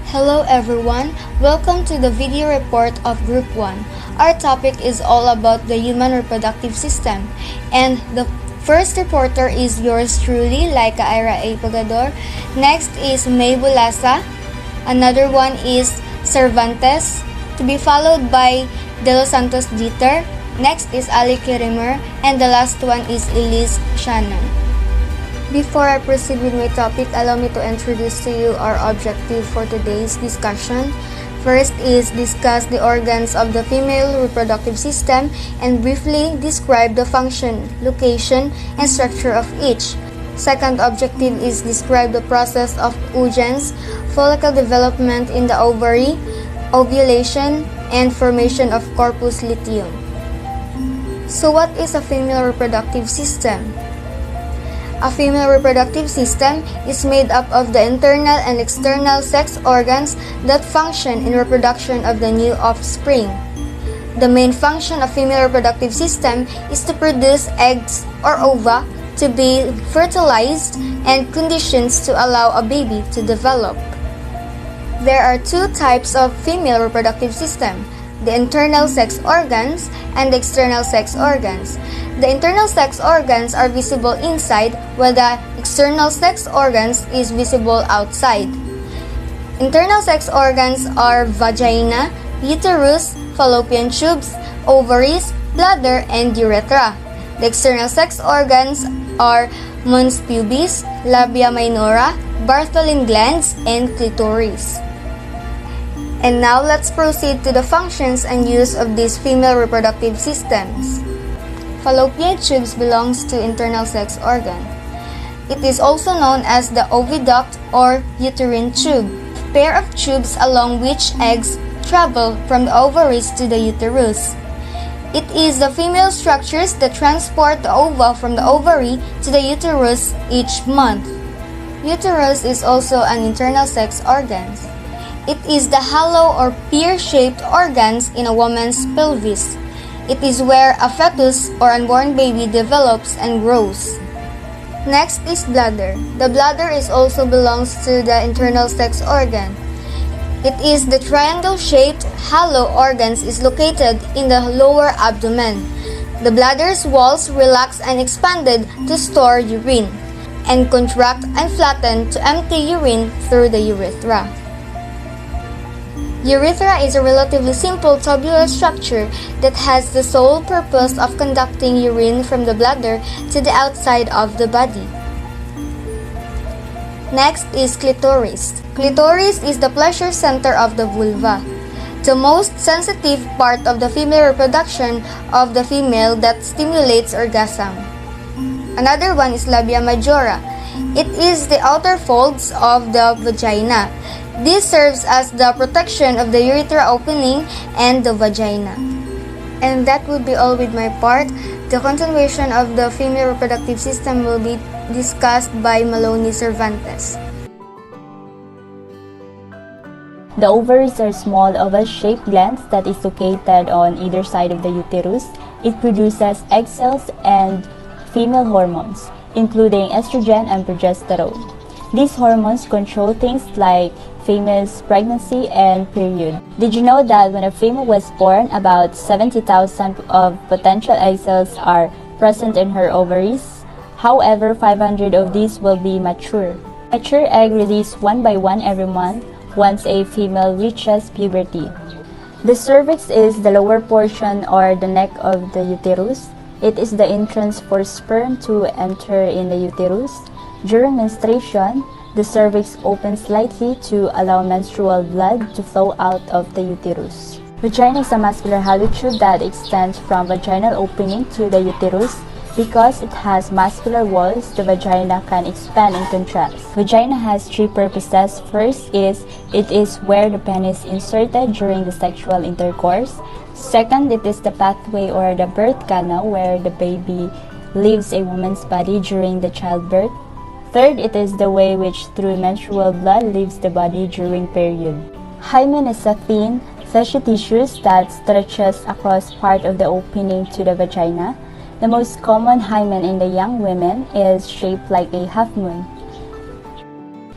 Hello everyone, welcome to the video report of Group 1. Our topic is all about the human reproductive system, and the first reporter is yours truly, Laika Ira A. Pagador. Next is May Bulasa. Another one is Cervantes, to be followed by De Los Santos Dieter. Next is Ali Kirimer, and the last one is Elise Shannon. Before I proceed with my topic, allow me to introduce to you our objective for today's discussion. First is discuss the organs of the female reproductive system and briefly describe the function, location, and structure of each. Second objective is describe the process of oogens, follicle development in the ovary, ovulation, and formation of corpus luteum. So what is a female reproductive system? A female reproductive system is made up of the internal and external sex organs that function in reproduction of the new offspring. The main function of female reproductive system is to produce eggs or ova to be fertilized and conditions to allow a baby to develop. There are two types of female reproductive system: the internal sex organs and the external sex organs. The internal sex organs are visible inside, while the external sex organs is visible outside. Internal sex organs are vagina, uterus, fallopian tubes, ovaries, bladder, and urethra. The external sex organs are mons pubis, labia minora, Bartholin glands, and clitoris. And now let's proceed to the functions and use of these female reproductive systems. Fallopian tubes belongs to internal sex organ. It is also known as the oviduct or uterine tube, pair of tubes along which eggs travel from the ovaries to the uterus. It is the female structures that transport the ova from the ovary to the uterus each month. Uterus is also an internal sex organ. It is the hollow or pear-shaped organs in a woman's pelvis. It is where a fetus or unborn baby develops and grows. Next is bladder. The bladder is also belongs to the internal sex organ. It is the triangle-shaped hollow organs is located in the lower abdomen. The bladder's walls relax and expanded to store urine, and contract and flatten to empty urine through the urethra. Urethra is a relatively simple tubular structure that has the sole purpose of conducting urine from the bladder to the outside of the body. Next is clitoris. Clitoris is the pleasure center of the vulva, the most sensitive part of the female reproduction of the female that stimulates orgasm. Another one is labia majora. It is the outer folds of the vagina. This serves as the protection of the urethra opening and the vagina. And that would be all with my part. The continuation of the female reproductive system will be discussed by Maloney Cervantes. The ovaries are small oval-shaped glands that is located on either side of the uterus. It produces egg cells and female hormones, including estrogen and progesterone. These hormones control things like female's pregnancy and period. Did you know that when a female was born, about 70,000 of potential egg cells are present in her ovaries? However, 500 of these will be mature. Mature egg release one by one every month once a female reaches puberty. The cervix is the lower portion or the neck of the uterus. It is the entrance for sperm to enter in the uterus. During menstruation, the cervix opens slightly to allow menstrual blood to flow out of the uterus. Vagina is a muscular hollow tube that extends from vaginal opening to the uterus. Because it has muscular walls, the vagina can expand and contract. Vagina has three purposes. First is, it is where the penis is inserted during the sexual intercourse. Second, it is the pathway or the birth canal where the baby leaves a woman's body during the childbirth. Third, it is the way which through menstrual blood leaves the body during period. Hymen is a thin, fleshy tissue that stretches across part of the opening to the vagina. The most common hymen in the young women is shaped like a half moon.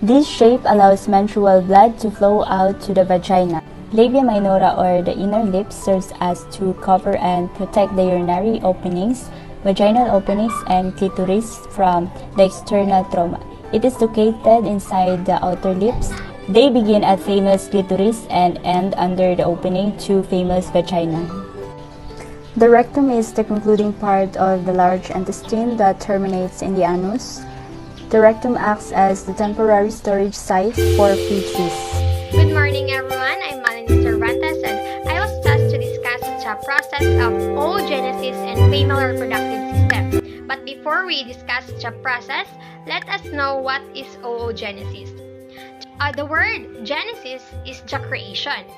This shape allows menstrual blood to flow out to the vagina. Labia minora, or the inner lips, serves as to cover and protect the urinary openings, vaginal openings, and clitoris from the external trauma. It is located inside the outer lips. They begin at female's clitoris and end under the opening to female's vagina. The rectum is the concluding part of the large intestine that terminates in the anus. The rectum acts as the temporary storage site for feces. Good morning, everyone. I'm Malin Cervantes, and I was tasked to discuss the process of oogenesis and female reproductive system. But before we discuss the process, let us know what is oogenesis. The word genesis is the creation,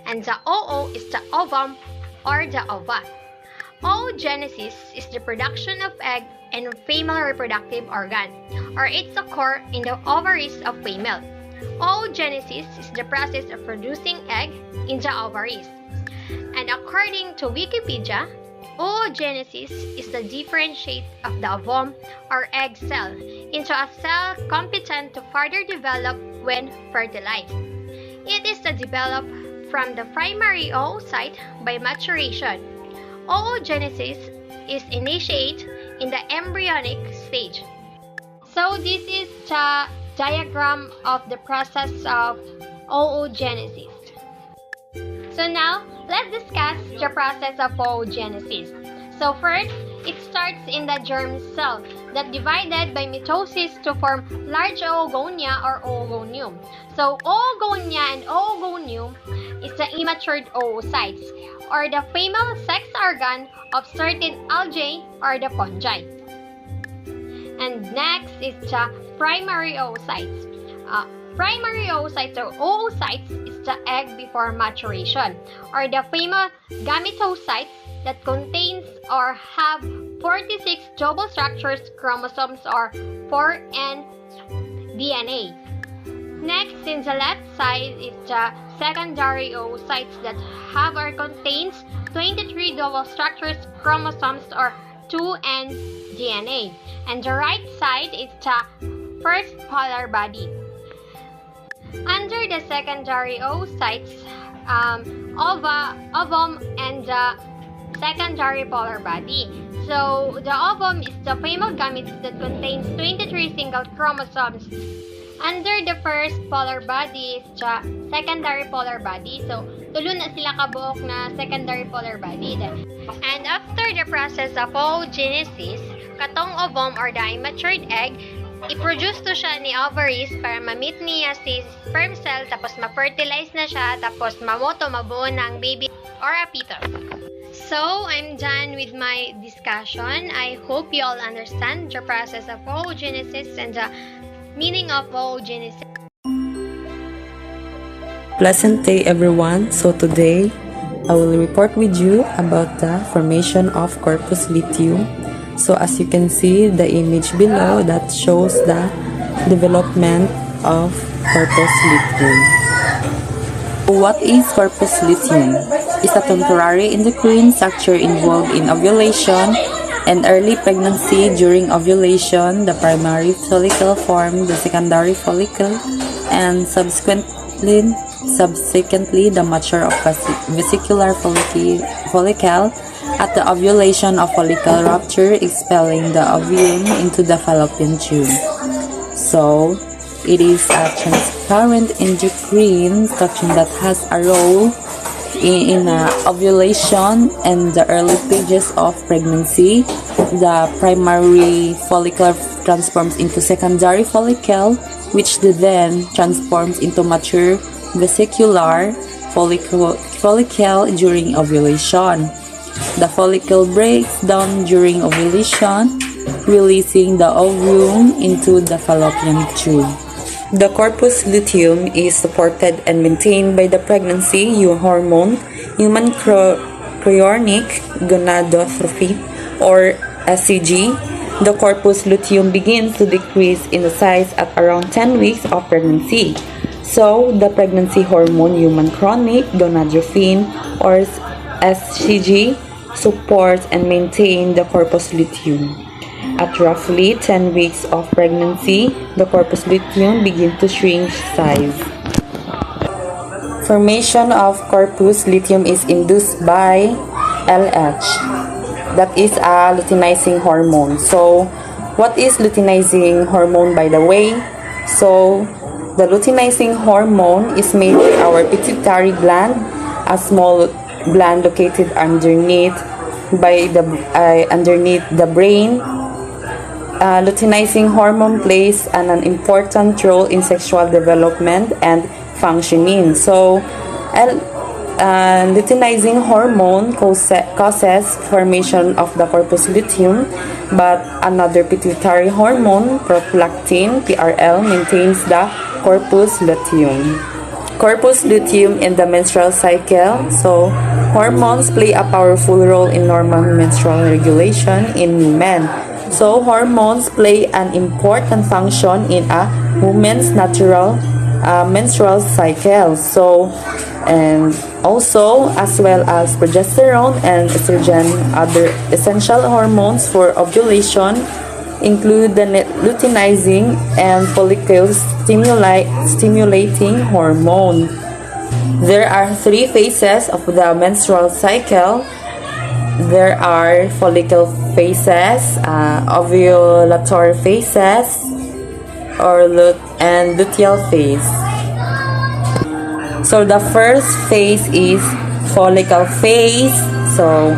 and the oo is the ovum or the ova. Oogenesis is the production of egg and female reproductive organ, or its occur in the ovaries of female. Oogenesis is the process of producing egg in the ovaries. And according to Wikipedia, oogenesis is the differentiate of the ovum or egg cell into a cell competent to further develop when fertilized. It is developed from the primary oocyte by maturation. Oogenesis is initiated in the embryonic stage. So this is the diagram of the process of oogenesis. So now, let's discuss the process of oogenesis. So first, it starts in the germ cell that divided by mitosis to form large oogonia or oogonium. So oogonia and oogonium is the immature oocytes, or the female sex organ of certain algae or the fungi. And next is the primary oocytes. Primary oocytes or oocytes is the egg before maturation, or the female gametocytes that contains or have 46 double structures chromosomes or 4N DNA. Next, in the left side is the secondary oocytes that have or contains 23 double structures chromosomes or 2N DNA. And the right side is the first polar body. Under the secondary oocytes, ovum and the secondary polar body. So the ovum is the female gametes that contains 23 single chromosomes. Under the first polar body is the secondary polar body. So, tulo na sila kabuok na secondary polar body. And after the process of oogenesis, katong ovum or the immatured egg, i-produce to siya ni ovaries para ma-meet niya si sperm cell, tapos ma-fertilize na siya, tapos mamoto, mabuo na ang baby or a fetus. So, I'm done with my discussion. I hope you all understand the process of oogenesis and the meaning of oogenesis. Pleasant day, everyone. So today, I will report with you about the formation of corpus luteum. So as you can see, the image below that shows the development of corpus luteum. What is corpus luteum? It's a temporary endocrine structure involved in ovulation and early pregnancy. During ovulation, the primary follicle forms the secondary follicle, and subsequently the mature of vesicular follicle. At the ovulation of follicle rupture, expelling the ovum into the fallopian tube. So, it is a transparent endocrine structure that has a role in ovulation and the early stages of pregnancy. The primary follicle transforms into secondary follicle, which then transforms into mature vesicular follicle during ovulation. The follicle breaks down during ovulation, releasing the ovum into the fallopian tube. The corpus luteum is supported and maintained by the pregnancy hormone, human chorionic gonadotropin, or HCG. The corpus luteum begins to decrease in the size at around 10 weeks of pregnancy. So, the pregnancy hormone, human chorionic gonadotropin, or HCG, supports and maintains the corpus luteum. At roughly 10 weeks of pregnancy, the corpus luteum begins to shrink size. Formation of corpus luteum is induced by LH. That is a luteinizing hormone. So, what is luteinizing hormone, by the way? So, the luteinizing hormone is made by our pituitary gland, a small gland located underneath the brain. Luteinizing hormone plays an important role in sexual development and functioning. So, luteinizing hormone causes formation of the corpus luteum, but another pituitary hormone, prolactin (PRL), maintains the corpus luteum. Corpus luteum in the menstrual cycle. So, hormones play a powerful role in normal menstrual regulation in women. So, hormones play an important function in a woman's natural menstrual cycle. So, and also, as well as progesterone and estrogen, other essential hormones for ovulation include the luteinizing and follicle stimulating hormone. There are 3 phases of the menstrual cycle. There are follicle phases, ovulatory phases, and luteal phase. So the first phase is follicle phase. So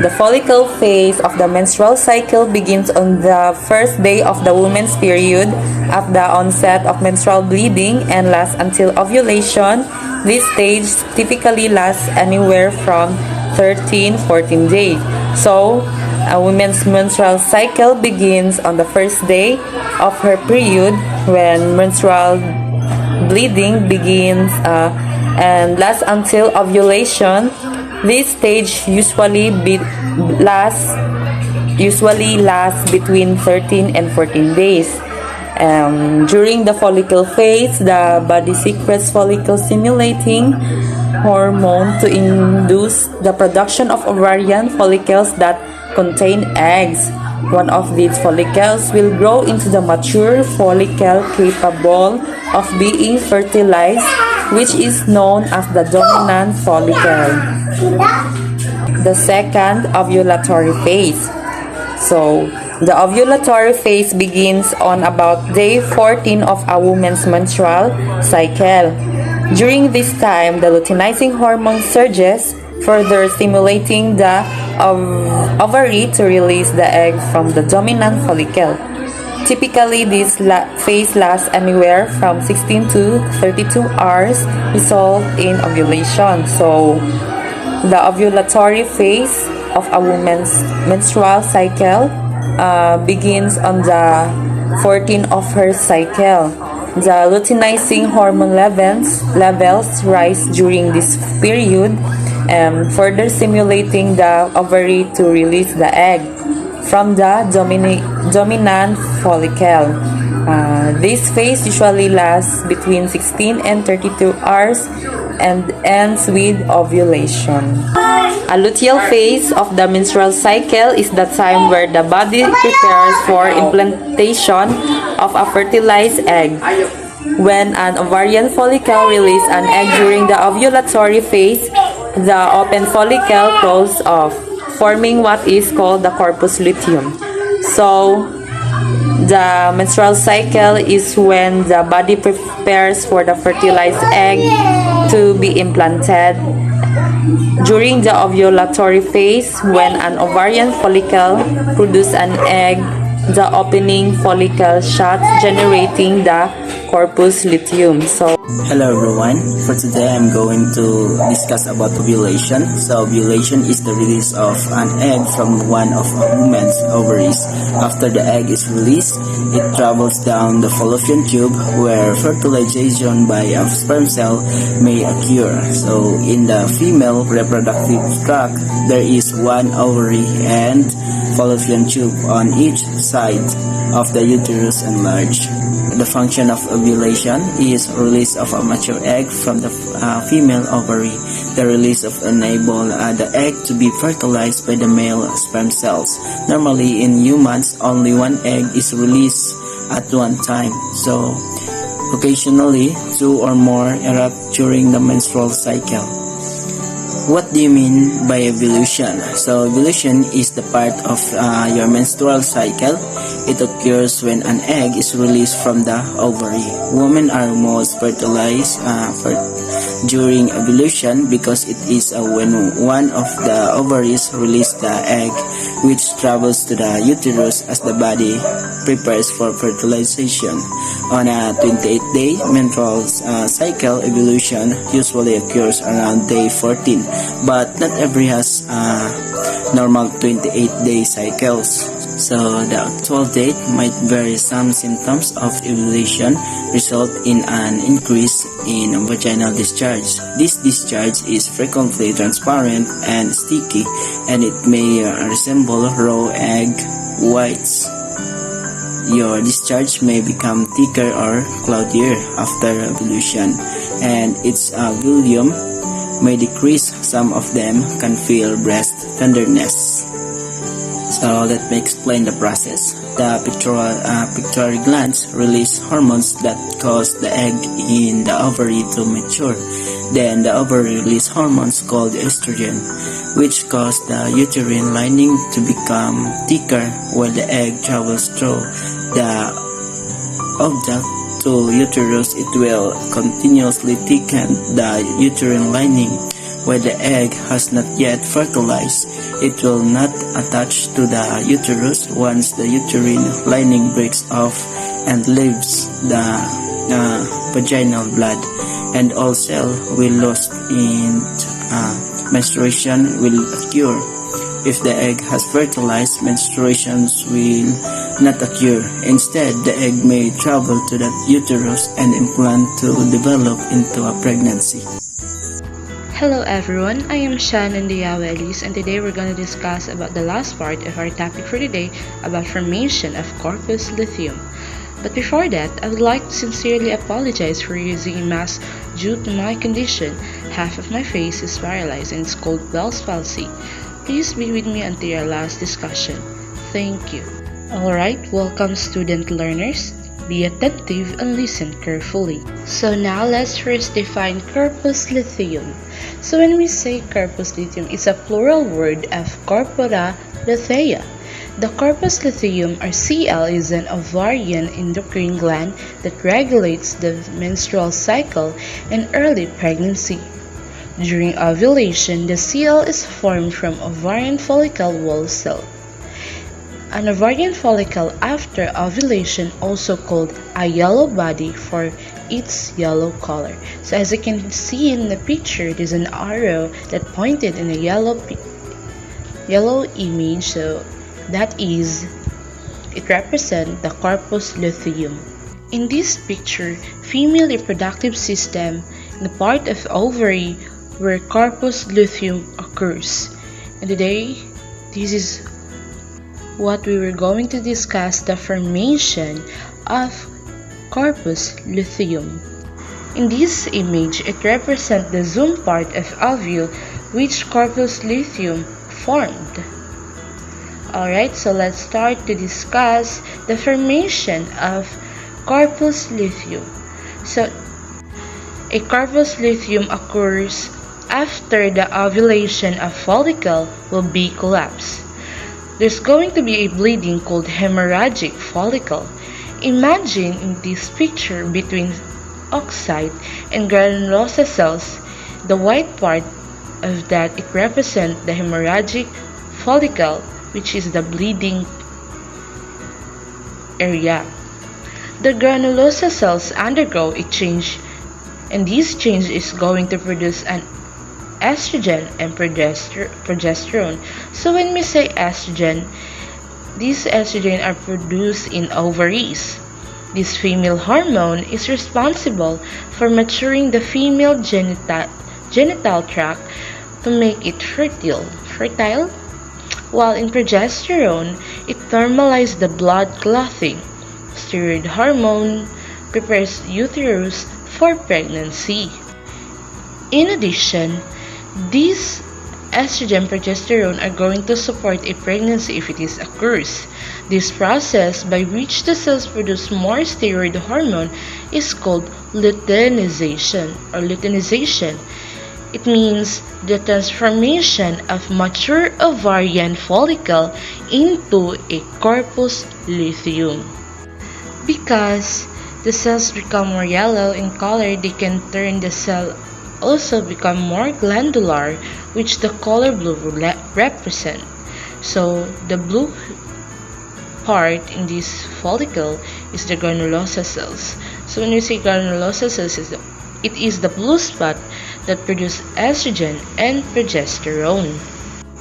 the follicle phase of the menstrual cycle begins on the first day of the woman's period at the onset of menstrual bleeding and lasts until ovulation. This stage typically lasts anywhere from 13-14 days. So a woman's menstrual cycle begins on the first day of her period when menstrual bleeding begins and lasts until ovulation. This stage usually lasts between 13 and 14 days. During the follicle phase, the body secretes follicle stimulating hormone to induce the production of ovarian follicles that contain eggs. One of these follicles will grow into the mature follicle capable of being fertilized, which is known as the dominant follicle. The second, ovulatory phase. So, the ovulatory phase begins on about day 14 of a woman's menstrual cycle. During this time, the luteinizing hormone surges, further stimulating the ovary to release the egg from the dominant follicle. Typically, this phase lasts anywhere from 16 to 32 hours, result in ovulation. So, the ovulatory phase of a woman's menstrual cycle begins on the 14th of her cycle. The luteinizing hormone levels rise during this period, further stimulating the ovary to release the egg from the dominant follicle. This phase usually lasts between 16 and 32 hours and ends with ovulation. A luteal phase of the menstrual cycle is the time where the body prepares for implantation of a fertilized egg. When an ovarian follicle releases an egg during the ovulatory phase, the open follicle closes off, forming what is called the corpus luteum. So, the menstrual cycle is when the body prepares for the fertilized egg to be implanted. During the ovulatory phase, when an ovarian follicle produces an egg, the opening follicle shuts, generating the corpus luteum. Hello everyone, for today I'm going to discuss about ovulation. So ovulation is the release of an egg from one of a woman's ovaries. After the egg is released, it travels down the fallopian tube where fertilization by a sperm cell may occur. So in the female reproductive tract, there is one ovary and fallopian tube on each side of the uterus enlarged. The function of ovulation is release of a mature egg from the female ovary. The release of enable the egg to be fertilized by the male sperm cells. Normally in humans, only one egg is released at one time. So occasionally, two or more erupt during the menstrual cycle. What do you mean by ovulation? So ovulation is the part of your menstrual cycle. It occurs when an egg is released from the ovary. Women are most fertilized during ovulation because it is when one of the ovaries releases the egg, which travels to the uterus as the body prepares for fertilization. On a 28-day menstrual cycle, ovulation usually occurs around day 14, but not every has normal 28-day cycles. So the actual date might vary. Some symptoms of ovulation result in an increase in vaginal discharge. This discharge is frequently transparent and sticky, and it may resemble raw egg whites. Your discharge may become thicker or cloudier after ovulation, and its volume may decrease. Some of them can feel breast tenderness. So let me explain the process. The pituitary glands release hormones that cause the egg in the ovary to mature. Then the ovary release hormones called estrogen, which cause the uterine lining to become thicker. While the egg travels through the ovule to uterus, it will continuously thicken the uterine lining. Where the egg has not yet fertilized, it will not attach to the uterus. Once the uterine lining breaks off and leaves the vaginal blood, and all cell will lose in menstruation will occur. If the egg has fertilized, menstruations will not occur. Instead, the egg may travel to the uterus and implant to develop into a pregnancy. Hello everyone, I am Shannon Diawelis, and today we're going to discuss about the last part of our topic for today about formation of corpus luteum. But before that, I would like to sincerely apologize for using a mask due to my condition. Half of my face is paralyzed and it's called Bell's palsy. Please be with me until our last discussion. Thank you. Alright, welcome student learners. Be attentive and listen carefully. So now let's first define corpus luteum. So when we say corpus luteum, it's a plural word of corpora lutea. The corpus luteum, or CL, is an ovarian endocrine gland that regulates the menstrual cycle and early pregnancy. During ovulation, the CL is formed from ovarian follicle wall cell. An ovarian follicle after ovulation, also called a yellow body for its yellow color. So as you can see in the picture, there's an arrow that pointed in a yellow image. So that is, it represents the corpus luteum. In this picture, female reproductive system, the part of ovary where corpus luteum occurs. And today, this is what we were going to discuss, the formation of corpus luteum. In this image, it represents the zoom part of ovule which corpus luteum formed. Alright, so let's start to discuss the formation of corpus luteum. So, a corpus luteum occurs after the ovulation of follicle will be collapsed. There's going to be a bleeding called hemorrhagic follicle. Imagine in this picture between oocyte and granulosa cells, the white part of that, it represents the hemorrhagic follicle, which is the bleeding area. The granulosa cells undergo a change, and this change is going to produce an estrogen and progesterone. So when we say estrogen, these estrogen are produced in ovaries. This female hormone is responsible for maturing the female genital tract to make it fertile. While in progesterone, it normalizes the blood clotting. Steroid hormone prepares uterus for pregnancy. In addition, These estrogen progesterone are going to support a pregnancy if it is occurs. This process by which the cells produce more steroid hormone is called luteinization or luteinization. It means the transformation of mature ovarian follicle into a corpus luteum. Because the cells become more yellow in color, they can turn the cell also become more glandular, which the color blue will represent. So the blue part in this follicle is the granulosa cells. So when you say granulosa cells, it is the blue spot that produce estrogen and progesterone.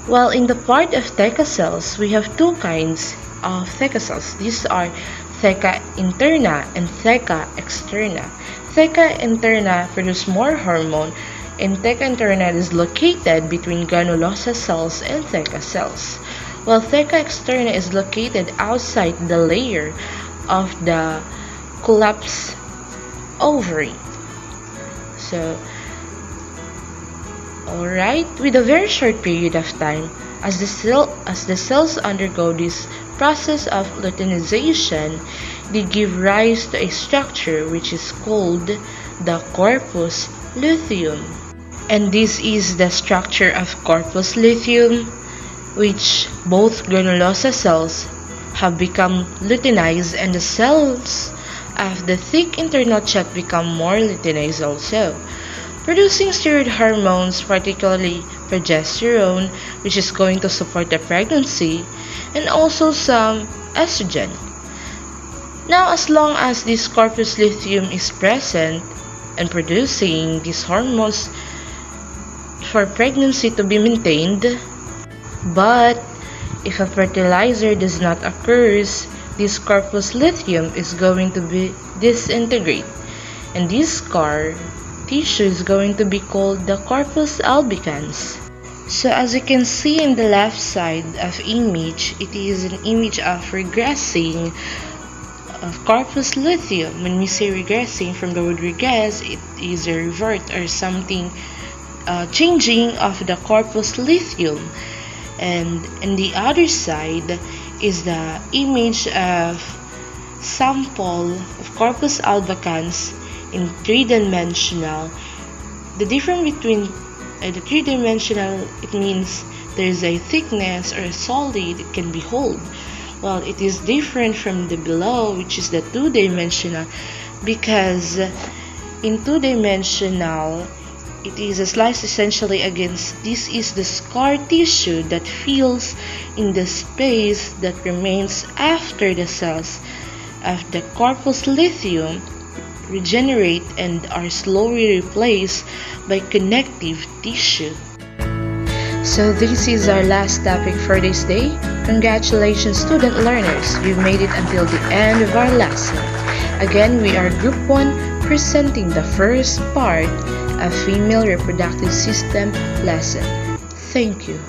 While in the part of theca cells, we have two kinds of theca cells. These are theca interna and theca externa. Theca interna produce more hormone, and theca interna is located between granulosa cells and theca cells, while theca externa is located outside the layer of the collapsed ovary. So, alright, with a very short period of time, as the cells undergo this process of luteinization, they give rise to a structure which is called the corpus luteum. And this is the structure of corpus luteum, which both granulosa cells have become luteinized and the cells of the thick internal chat become more luteinized also, producing steroid hormones, particularly progesterone, which is going to support the pregnancy, and also some estrogen. Now, as long as this corpus luteum is present and producing these hormones for pregnancy to be maintained, but if a fertilizer does not occur, this corpus luteum is going to be disintegrate, and this scar tissue is going to be called the corpus albicans. So as you can see in the left side of image, it is an image of regressing of corpus luteum. When we say regressing, from the word regress, it is a revert or something changing of the corpus luteum. And in the other side is the image of sample of corpus albicans in three-dimensional. The difference between the three-dimensional, it means there is a thickness or a solid it can be hold. Well, it is different from the below, which is the two-dimensional, because in two-dimensional it is a slice essentially against this is the scar tissue that fills in the space that remains after the cells of the corpus luteum regenerate and are slowly replaced by connective tissue. So this is our last topic for this day. Congratulations, student learners, you've made it until the end of our lesson. Again, we are Group 1 presenting the first part of Female Reproductive System lesson. Thank you.